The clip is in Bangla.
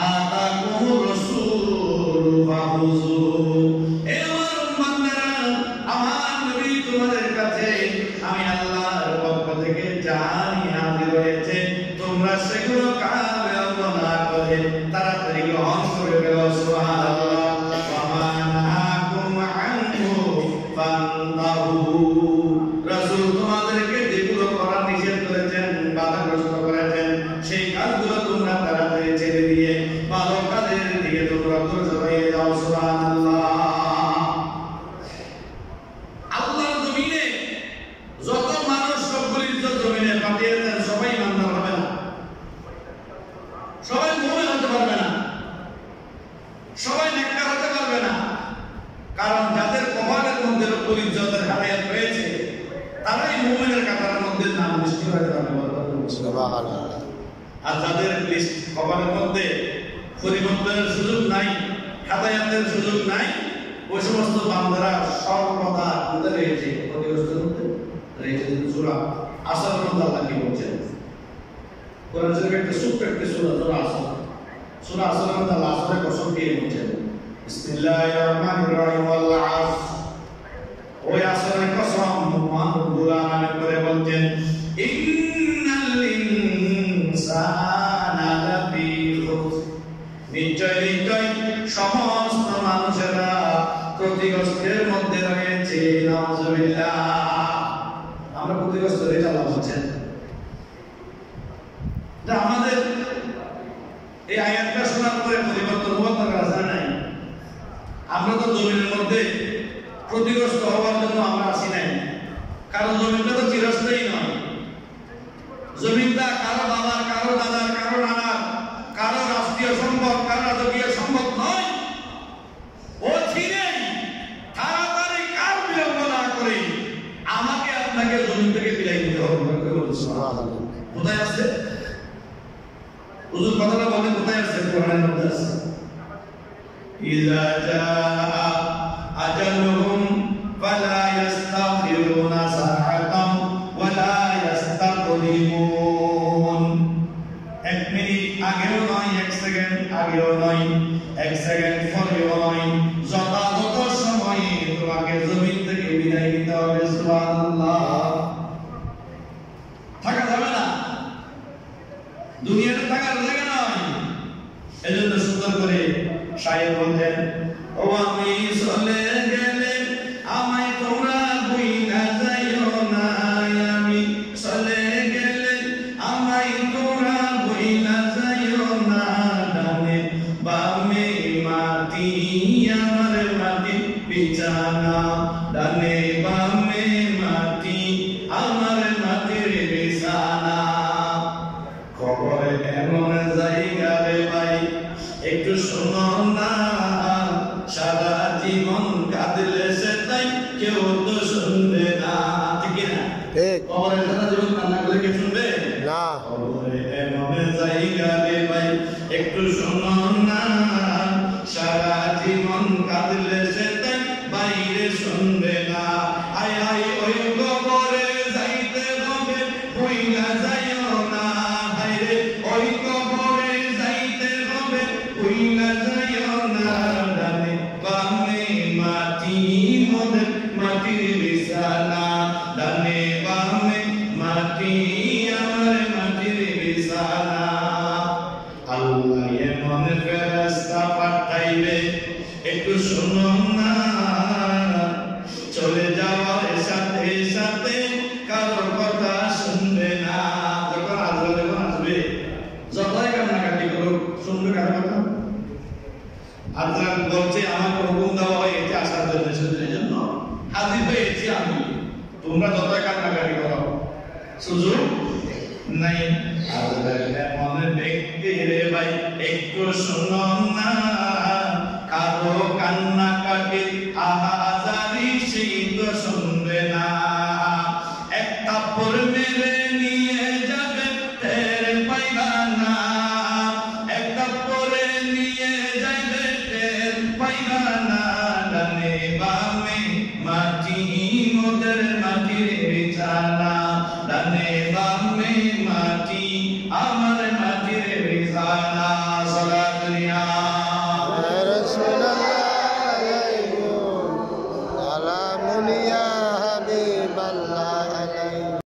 আতাকুমুর রাসূল ফাহুযু। এ আমার উম্মতরা, আমার নবী তোমাদের কাছে আমি আল্লাহর পক্ষ থেকে যা নিয়ে হাজির হয়েছে তোমরা সেগুলো কামে না করে তাড়াতাড়ি গ্রহণ করে ফেলো। সুবহানাল্লাহ। ওয়া মা নাহাকুম আনহু ফান্তাহু। রাসূল তোমাদেরকে যেগুলো করা নিষেধ করেছেন, বাধাগ্রস্ত করেছেন, সেই কাজগুলো তোমরা তাড়াতাড়ি ছেড়ে দিয়ে ভালো কাজের দিকে তোমরা অগ্রসর হয়ে যাও। সুবহানাল্লাহ। আল্লাহর জমিনে যত মানুষ সবগুলির জমিনে পাঠিয়েছেন সবাই ইমানদার হবে না, সবাই মুমিন হতে পারবে না, সবাই নেককার হতে পারবে না। কারণ যাদের কপালের মধ্যে রব্বুল ইজ্জতের হায়াত রয়েছে তারাই মুমিনের কাতারের মধ্যে নাম লিস্ট হয়ে যাবে। সুবহানাল্লাহ। আর যাদের লিস্ট কপালের মধ্যে পরিবর্তনের সুযোগ নাই, হেদায়েতের সুযোগ নাই, ওই সমস্ত বান্দারা সর্বদা কোথায় রয়েছে? ক্ষতিগ্রস্তের মধ্যে রয়েছে। সূরা আসরের মধ্যে আল্লাহ কি বলছেন? কোরআন শরীফের একটা ছোট্ট একটা সূরা আসর, সূরা আসরের মধ্যে আল্লাহ আসরের কসম দিয়ে বলছেন বিসমিল্লাহির রহমানির রহিম ওয়াল আসর। ওই আসরের কসম মহান রব্বুল আলামিন করে বলছেন ইন্নাল ইনসানা লাফি খুসর। নিশ্চয় নিশ্চয় সমস্ত মানুষেরা ক্ষতিগ্রস্তের মধ্যে রয়েছে। নাউযুবিল্লাহ। আমরা ক্ষতিগ্রস্ত হয়ে আল্লাহ বলছেন। আমাদের এই আয়াতটা শোনার পরে পরিবর্তন হওয়ার দরকার আছে না? নাই। আমরা তো জমিনের মধ্যে ক্ষতিগ্রস্ত হওয়ার জন্য আমরা আসি নাই, কারণ জমিনটা তো চিরস্থায়ী নয়। জমিনটা কারো বাবার, কারো দাদার, কারো নানার, কারো রাষ্ট্রীয় সম্পদ, কারো রাজকীয় সম্পদ নয়। ও ছিলেন তাড়াতাড়ি কার বিলম্ব না করে আমাকে আপনাকে জমিন থেকে বিদায় দিতে হবে। কোথায় আছে হুজুর? কথাটা বলে কোথায় আছে? কোরআনের মধ্যে আছে ইযা জাআ আজালুহুম ফালা ইস্তাখিরুনা সাআতাম ওয়ালা ইস্তাকদিমুন। 1 মিনিট আগেও নয়, 1 সেকেন্ড আগেও নয়, 1 সেকেন্ড পরেও নয়, যথাযথ সময়ে তোমাকে জমিন থেকে বিদায় নিতে হবে। সুবহানাল্লাহ। থাকা যাবে না, দুনিয়াতে থাকার জায়গা নয়। এজন্য সুন্দর করে শায়ের বলতেন ও আমি চলে গেলে আমায় তোমরা ভুইলা যাইও না, আমি চলে গেলে আমায় তোমরা ভুইলা যাইও না। ডানে বামে মাটি আমার মাটি বিছানা, ডানে বামে মাটি আমার মাটির বিছানা। খবর এমন জায়গা রে ভাই একটু শোনো না, সারা জীবন কাঁদলে সে তাই কেউ তো শুনবে না। ঠিক না? খবরে সারা জীবন কান্না করলে কেউ শুনবে না। খবরে এমন জায়গা রে ভাই একটু শোনো না, সারা জীবন কাঁদলে সে তাই বাইরে শুনবে না। আয় আয় ওই খবরে যাইতে হবে ভুইলা যাইও না, হায়রে ওই কবরে যাইতে হবে ভুইলা যাইও না। ডানে বামে মাটি মোদের মাটির বিছানা, ডানে বামে মাটি আমার মাটির বিছানা। আল্লাহ এমন ফেরেশতা পাঠাইবে একটু শুনো না, চলে যাওয়ার সাথে সাথে কারো কথা শুনবে না। যখন আসবে যতই কান্নাকাটি করুক শুনবে কারো কথা? আল্লাহ বলছে আমাকে হুকুম দেওয়া হয়েছে আসার জন্য, সেই জন্য হাজির হয়েছি আমি। তোমরা যতই কান্নাকাটি করো সুযোগ নাই। আল্লাহ এমন ব্যক্তি রে ভাই একটু শুনো না, কারো কান্নাকাটি আহাজারি সেই তো শুনবে না। এক থাপ্পড় মেরে নিয়ে যাবে টের পাইবা না, এক থাপ্পড়ে নিয়ে যাবে টের পাইবা না। ডানে বামে মাটি মোদের মাটির বিছানা, ডানে বামে মাটি আমার